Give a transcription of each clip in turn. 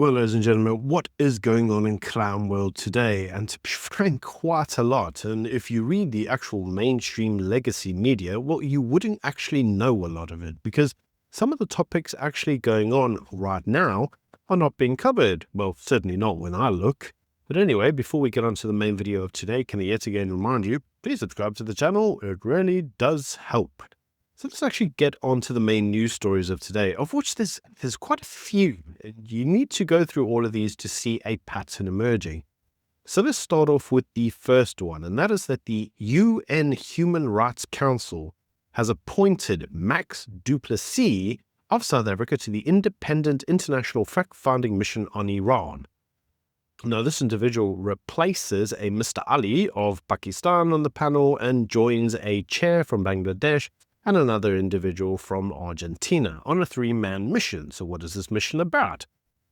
Well, ladies and gentlemen, what is going on in clown world today? And to be frank, quite a lot. And if you read the actual mainstream legacy media, well, you wouldn't actually know a lot of it because some of the topics actually going on right now are not being covered. Well, certainly not when I look. But anyway, before we get on to the main video of today, can I yet again remind you, please subscribe to the channel. It really does help. So let's actually get on to the main news stories of today, of which there's quite a few. You need to go through all of these to see a pattern emerging. So let's start off with the first one, and that is that the UN Human Rights Council has appointed Max du Plessis of South Africa to the Independent International Fact-Finding Mission on Iran. Now, this individual replaces a Mr. Ali of Pakistan on the panel and joins a chair from Bangladesh and another individual from Argentina on a three-man mission. So what is this mission about?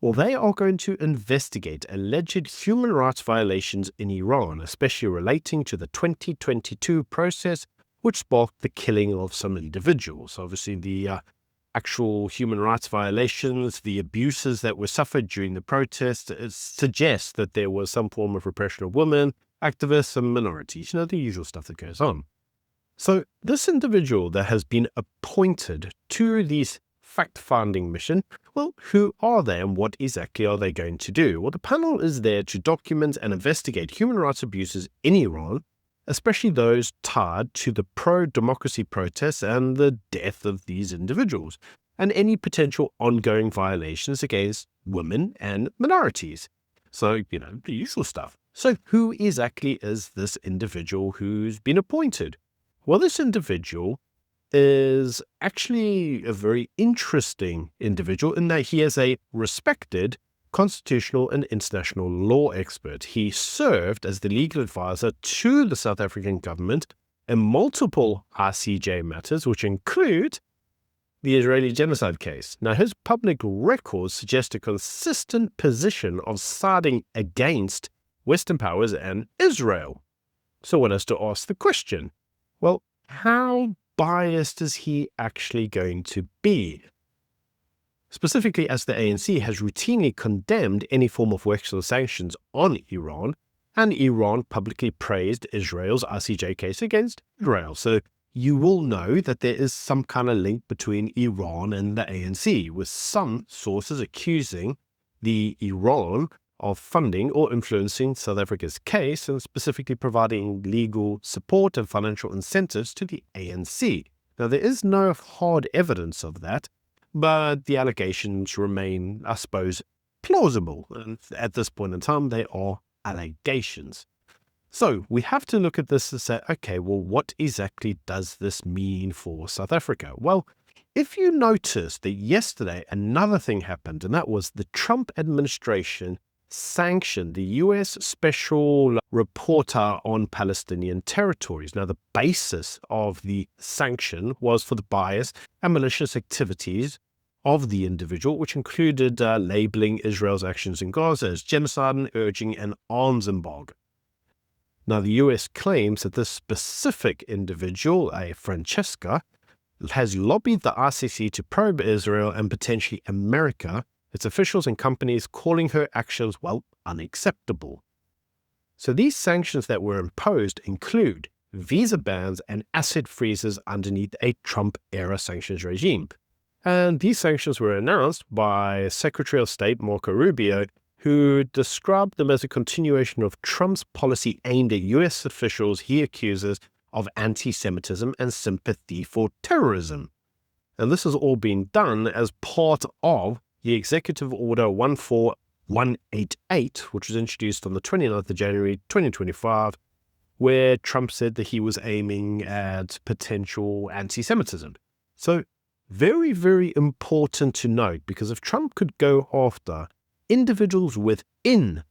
Well, they are going to investigate alleged human rights violations in Iran, especially relating to the 2022 process, which sparked the killing of some individuals. Obviously, the actual human rights violations, the abuses that were suffered during the protest suggests that there was some form of repression of women, activists, and minorities. The usual stuff that goes on. So this individual that has been appointed to this fact-finding mission, well, who are they and what exactly are they going to do? Well, the panel is there to document and investigate human rights abuses in Iran, especially those tied to the pro-democracy protests and the death of these individuals, and any potential ongoing violations against women and minorities. So, the usual stuff. So who exactly is this individual who's been appointed? Well, this individual is actually a very interesting individual in that he is a respected constitutional and international law expert. He served as the legal advisor to the South African government in multiple ICJ matters, which include the Israeli genocide case. Now, his public records suggest a consistent position of siding against Western powers and Israel. So one has to ask the question, well, how biased is he actually going to be? Specifically, as the ANC has routinely condemned any form of Western sanctions on Iran, and Iran publicly praised Israel's ICJ case against Israel. So you will know that there is some kind of link between Iran and the ANC, with some sources accusing the Iran of funding or influencing South Africa's case and specifically providing legal support and financial incentives to the ANC. Now, there is no hard evidence of that, but the allegations remain, I suppose, plausible. And at this point in time, they are allegations. So we have to look at this and say, okay, well, what exactly does this mean for South Africa? Well, if you notice that yesterday another thing happened, and that was the Trump administration sanctioned the U.S. Special Reporter on Palestinian territories. Now, the basis of the sanction was for the bias and malicious activities of the individual, which included labeling Israel's actions in Gaza as genocide and urging an arms embargo. Now, the U.S. claims that this specific individual, a Francesca, has lobbied the ICC to probe Israel and potentially America, its officials and companies calling her actions, well, unacceptable. So these sanctions that were imposed include visa bans and asset freezes underneath a Trump-era sanctions regime. And these sanctions were announced by Secretary of State Marco Rubio, who described them as a continuation of Trump's policy aimed at U.S. officials he accuses of anti-Semitism and sympathy for terrorism. And this has all been done as part of the Executive Order 14188, which was introduced on the 29th of January 2025, where Trump said that he was aiming at potential anti-Semitism. So very, very important to note, because if Trump could go after individuals within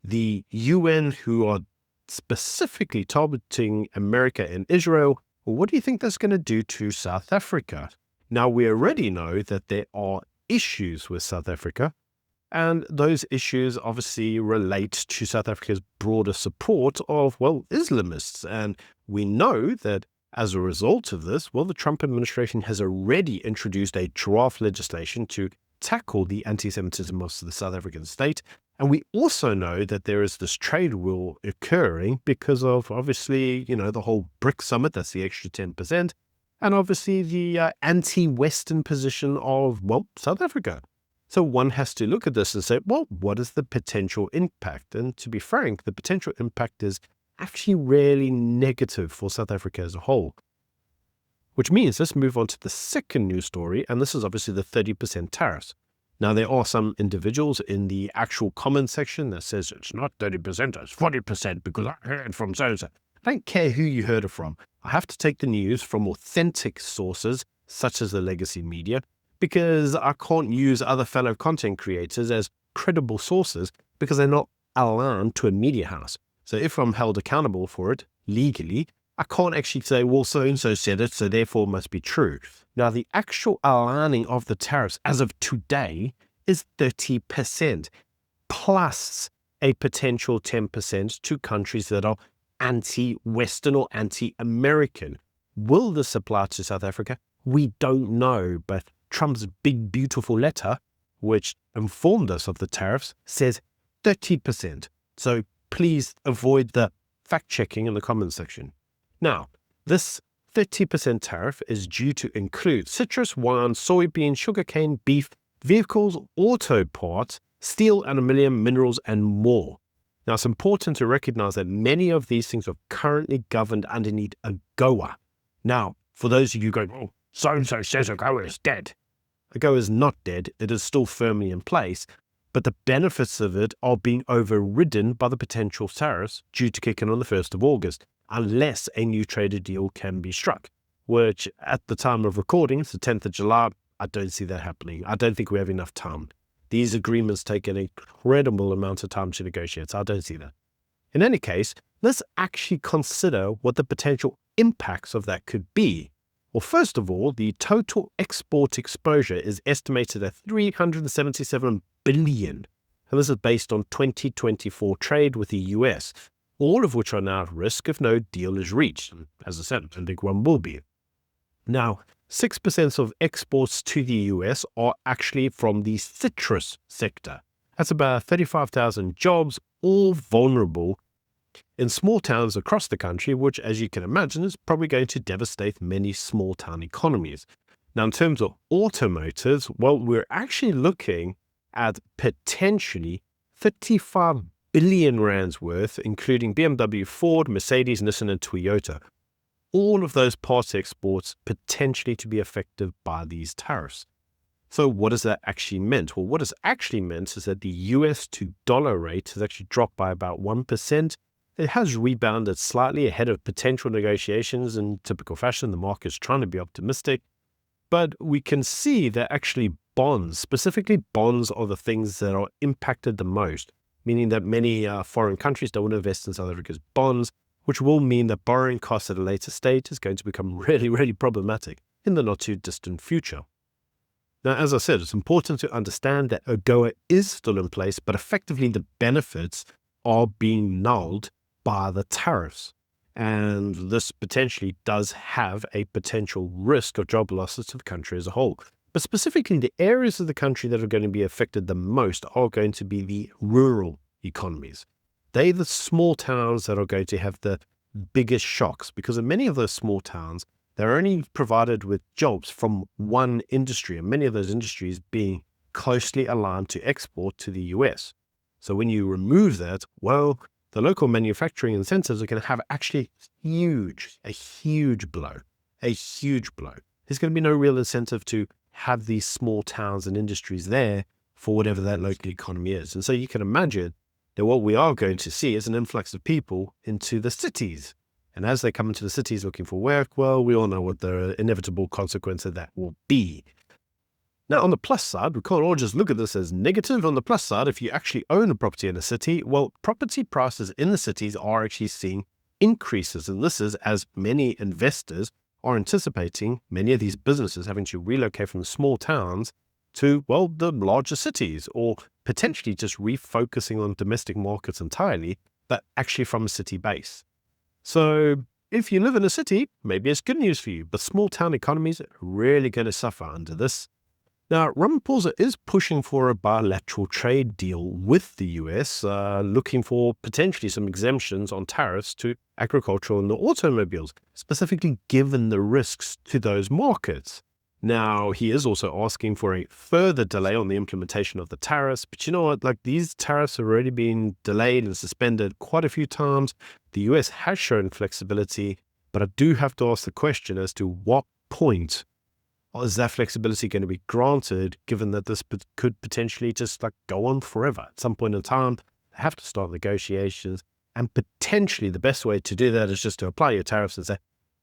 the UN who are specifically targeting America and Israel, well, what do you think that's going to do to South Africa? Now, we already know that there are issues with South Africa, and those issues obviously relate to South Africa's broader support of, well, Islamists. And we know that as a result of this, well, the Trump administration has already introduced a draft legislation to tackle the anti-Semitism of the South African state. And we also know that there is this trade war occurring because of, obviously, the whole BRIC summit, that's the extra 10%, and obviously the anti-Western position of, South Africa. So one has to look at this and say, what is the potential impact? And to be frank, the potential impact is actually really negative for South Africa as a whole. Which means let's move on to the second news story, and this is obviously the 30% tariffs. Now, there are some individuals in the actual comment section that says it's not 30%, it's 40% because I heard from so-and-so. I don't care who you heard it from. I have to take the news from authentic sources, such as the legacy media, because I can't use other fellow content creators as credible sources because they're not aligned to a media house. So if I'm held accountable for it legally, I can't actually say, so-and-so said it, so therefore it must be true. Now, the actual aligning of the tariffs as of today is 30%, plus a potential 10% to countries that are anti-Western or anti-American. Will this apply to South Africa? We don't know, but Trump's big, beautiful letter, which informed us of the tariffs, says 30%. So please avoid the fact-checking in the comments section. Now, this 30% tariff is due to include citrus, wine, soybean, sugarcane, beef, vehicles, auto parts, steel, aluminium, minerals, and more. Now, it's important to recognize that many of these things are currently governed underneath AGOA. Now, for those of you going, so-and-so says AGOA is dead. AGOA is not dead. It is still firmly in place, but the benefits of it are being overridden by the potential tariffs due to kick in on the 1st of August. Unless a new trade deal can be struck, which at the time of recording, it's the 10th of July, I don't see that happening. I don't think we have enough time. These agreements take an incredible amount of time to negotiate, so I don't see that. In any case, let's actually consider what the potential impacts of that could be. Well, first of all, the total export exposure is estimated at $377 billion, and this is based on 2024 trade with the US. All of which are now at risk if no deal is reached. And as I said, I don't think one will be. Now, 6% of exports to the US are actually from the citrus sector. That's about 35,000 jobs, all vulnerable in small towns across the country, which, as you can imagine, is probably going to devastate many small town economies. Now, in terms of automotives, we're actually looking at potentially 35 billion rands worth, including BMW, Ford, Mercedes, Nissan, and Toyota. All of those parts exports potentially to be affected by these tariffs. So what does that actually mean? Well, what it's actually meant is that the US to dollar rate has actually dropped by about 1%. It has rebounded slightly ahead of potential negotiations in typical fashion. The market's trying to be optimistic. But we can see that actually bonds, specifically bonds, are the things that are impacted the most, meaning that many foreign countries don't want to invest in South Africa's bonds, which will mean that borrowing costs at a later stage is going to become really, really problematic in the not too distant future. Now, as I said, it's important to understand that AGOA is still in place, but effectively the benefits are being nulled by the tariffs. And this potentially does have a potential risk of job losses to the country as a whole. But specifically, the areas of the country that are going to be affected the most are going to be the rural economies. They're the small towns that are going to have the biggest shocks, because in many of those small towns, they're only provided with jobs from one industry, and many of those industries being closely aligned to export to the US. So when you remove that, the local manufacturing incentives are going to have actually a huge blow. There's going to be no real incentive to have these small towns and industries there for whatever that local economy is. And so you can imagine that what we are going to see is an influx of people into the cities. And as they come into the cities looking for work, we all know what the inevitable consequence of that will be. Now, on the plus side, we can't all just look at this as negative. On the plus side, if you actually own a property in a city, property prices in the cities are actually seeing increases. And this is as many investors are anticipating many of these businesses having to relocate from the small towns to, the larger cities, or potentially just refocusing on domestic markets entirely, but actually from a city base. So if you live in a city, maybe it's good news for you, but small town economies are really going to suffer under this. Now, Ramaphosa is pushing for a bilateral trade deal with the US, looking for potentially some exemptions on tariffs to agricultural and the automobiles, specifically given the risks to those markets. Now, he is also asking for a further delay on the implementation of the tariffs. But you know what? Like, these tariffs have already been delayed and suspended quite a few times. The US has shown flexibility, but I do have to ask the question as to what point is that flexibility going to be granted, given that this could potentially just like go on forever? At some point in time, they have to start negotiations. And potentially the best way to do that is just to apply your tariffs and say,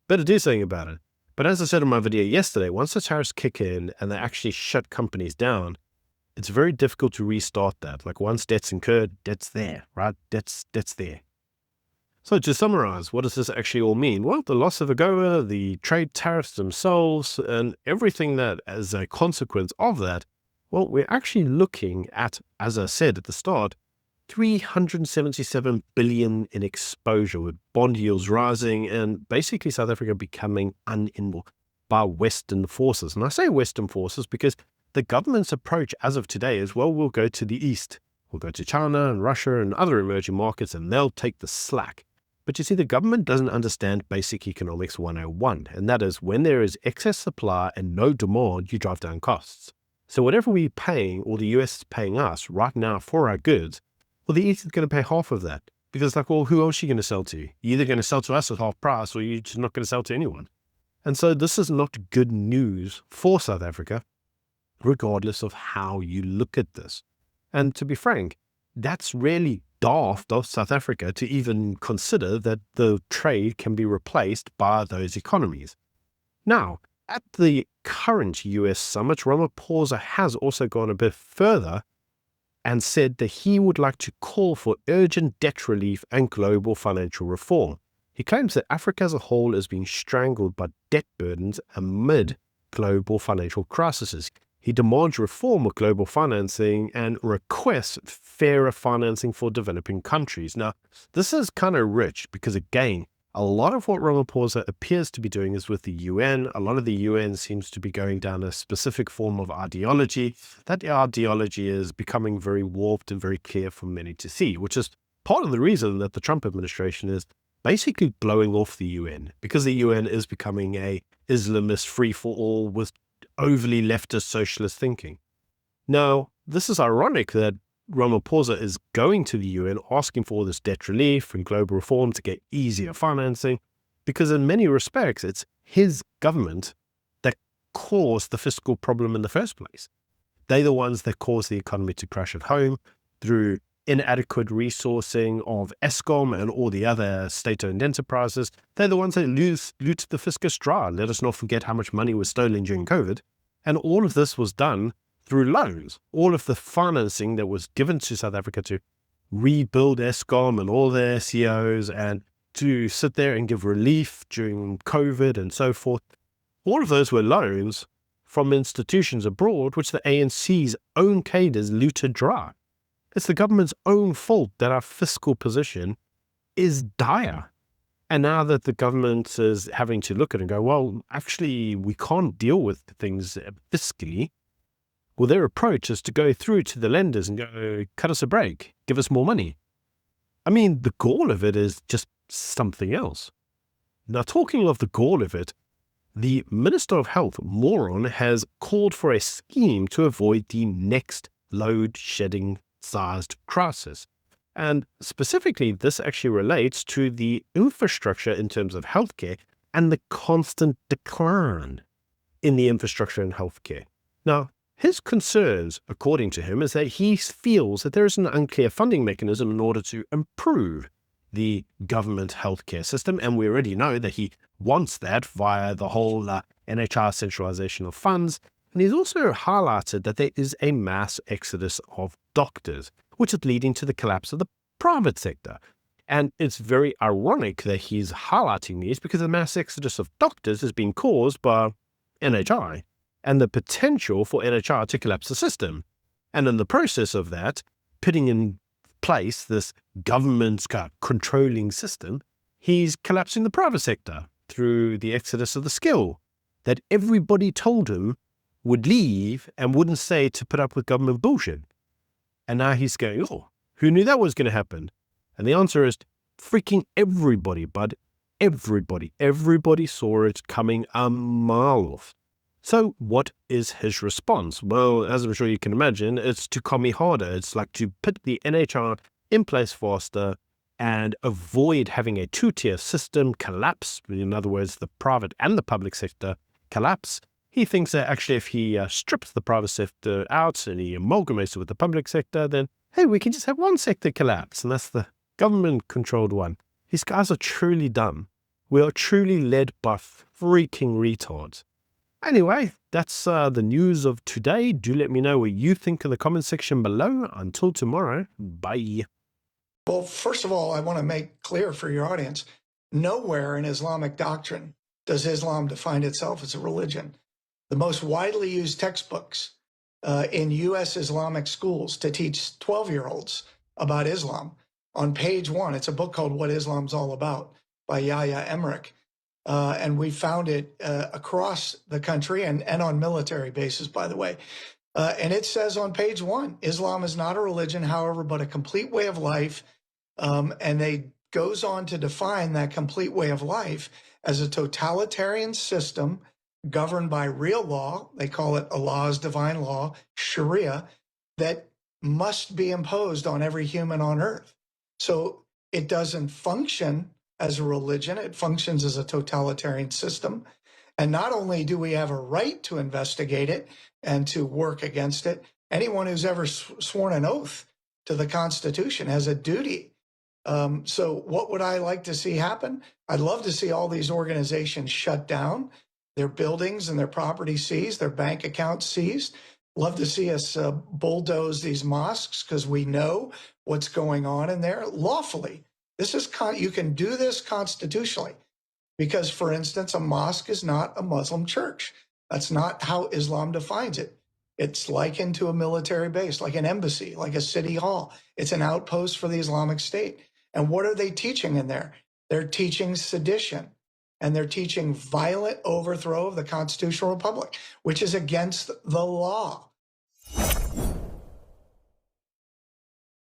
better do something about it. But as I said in my video yesterday, once the tariffs kick in and they actually shut companies down, it's very difficult to restart that. Like, once debt's incurred, debt's there, right? Debt's there. So to summarize, what does this actually all mean? Well, the loss of AGOA, the trade tariffs themselves, and everything that as a consequence of that, well, we're actually looking at, as I said at the start, 377 billion in exposure, with bond yields rising and basically South Africa becoming uninvulnerable by Western forces. And I say Western forces because the government's approach as of today is, well, we'll go to the East. We'll go to China and Russia and other emerging markets, and they'll take the slack. But you see, the government doesn't understand basic economics 101, and that is, when there is excess supply and no demand, you drive down costs. So whatever we're paying, or the US is paying us right now for our goods, well, the East is going to pay half of that. Because, like, well, who else are you going to sell to? You're either going to sell to us at half price, or you're just not going to sell to anyone. And so this is not good news for South Africa, regardless of how you look at this. And to be frank, that's really daft of South Africa to even consider that the trade can be replaced by those economies. Now, at the current US summit, Ramaphosa has also gone a bit further and said that he would like to call for urgent debt relief and global financial reform. He claims that Africa as a whole is being strangled by debt burdens amid global financial crises. He demands reform of global financing and requests fairer financing for developing countries. Now, this is kind of rich because, again, a lot of what Ramaphosa appears to be doing is with the UN. A lot of the UN seems to be going down a specific form of ideology. That ideology is becoming very warped and very clear for many to see, which is part of the reason that the Trump administration is basically blowing off the UN, because the UN is becoming a Islamist free-for-all with overly leftist socialist thinking. Now, this is ironic that Ramaphosa is going to the UN asking for this debt relief and global reform to get easier financing, because in many respects, it's his government that caused the fiscal problem in the first place. They're the ones that caused the economy to crash at home through inadequate resourcing of Eskom and all the other state-owned enterprises. They're the ones that looted the fiscus dry. Let us not forget how much money was stolen during COVID. And all of this was done through loans. All of the financing that was given to South Africa to rebuild Eskom and all their CEOs and to sit there and give relief during COVID and so forth, all of those were loans from institutions abroad, which the ANC's own cadres looted dry. It's the government's own fault that our fiscal position is dire. And now that the government is having to look at it and go, well, actually, we can't deal with things fiscally. Well, their approach is to go through to the lenders and go, cut us a break, give us more money. I mean, the gall of it is just something else. Now, talking of the gall of it, the Minister of Health, Moron, has called for a scheme to avoid the next load-shedding sized crisis. And specifically, this actually relates to the infrastructure in terms of healthcare and the constant decline in the infrastructure in healthcare. Now, his concerns, according to him, is that he feels that there is an unclear funding mechanism in order to improve the government healthcare system. And we already know that he wants that via the whole NHR centralization of funds. And he's also highlighted that there is a mass exodus of doctors, which is leading to the collapse of the private sector. And it's very ironic that he's highlighting these because the mass exodus of doctors is being caused by NHI and the potential for NHI to collapse the system. And in the process of that, putting in place this government controlling system, he's collapsing the private sector through the exodus of the skill that everybody told him would leave and wouldn't stay to put up with government bullshit. And now he's going, oh, who knew that was going to happen? And the answer is freaking everybody, bud. Everybody. Everybody saw it coming a mile off. So what is his response? Well, as I'm sure you can imagine, it's to come harder. It's like to put the NHR in place faster and avoid having a two-tier system collapse. In other words, the private and the public sector collapse. He thinks that actually if he strips the private sector out and he amalgamates it with the public sector, then, hey, we can just have one sector collapse, and that's the government-controlled one. These guys are truly dumb. We are truly led by freaking retards. Anyway, that's the news of today. Do let me know what you think in the comment section below. Until tomorrow, bye. Well, first of all, I want to make clear for your audience, nowhere in Islamic doctrine does Islam define itself as a religion. The most widely used textbooks in U.S. Islamic schools to teach 12-year-olds about Islam, on page 1, it's a book called What Islam's All About by Yahya Emmerich. And we found it across the country and on military bases, by the way. And it says on page 1, Islam is not a religion, however, but a complete way of life. And they goes on to define that complete way of life as a totalitarian system governed by real law. They call it Allah's divine law, Sharia, that must be imposed on every human on earth. So it doesn't function as a religion. It functions as a totalitarian system. And not only do we have a right to investigate it and to work against it, anyone who's ever sworn an oath to the Constitution has a duty. So what would I like to see happen? I'd love to see all these organizations shut down, their buildings and their property seized, their bank accounts seized. Love to see us bulldoze these mosques because we know what's going on in there lawfully. This is you can do this constitutionally because, for instance, a mosque is not a Muslim church. That's not how Islam defines it. It's likened to a military base, like an embassy, like a city hall. It's an outpost for the Islamic State. And what are they teaching in there? They're teaching sedition, and they're teaching violent overthrow of the constitutional republic, which is against the law.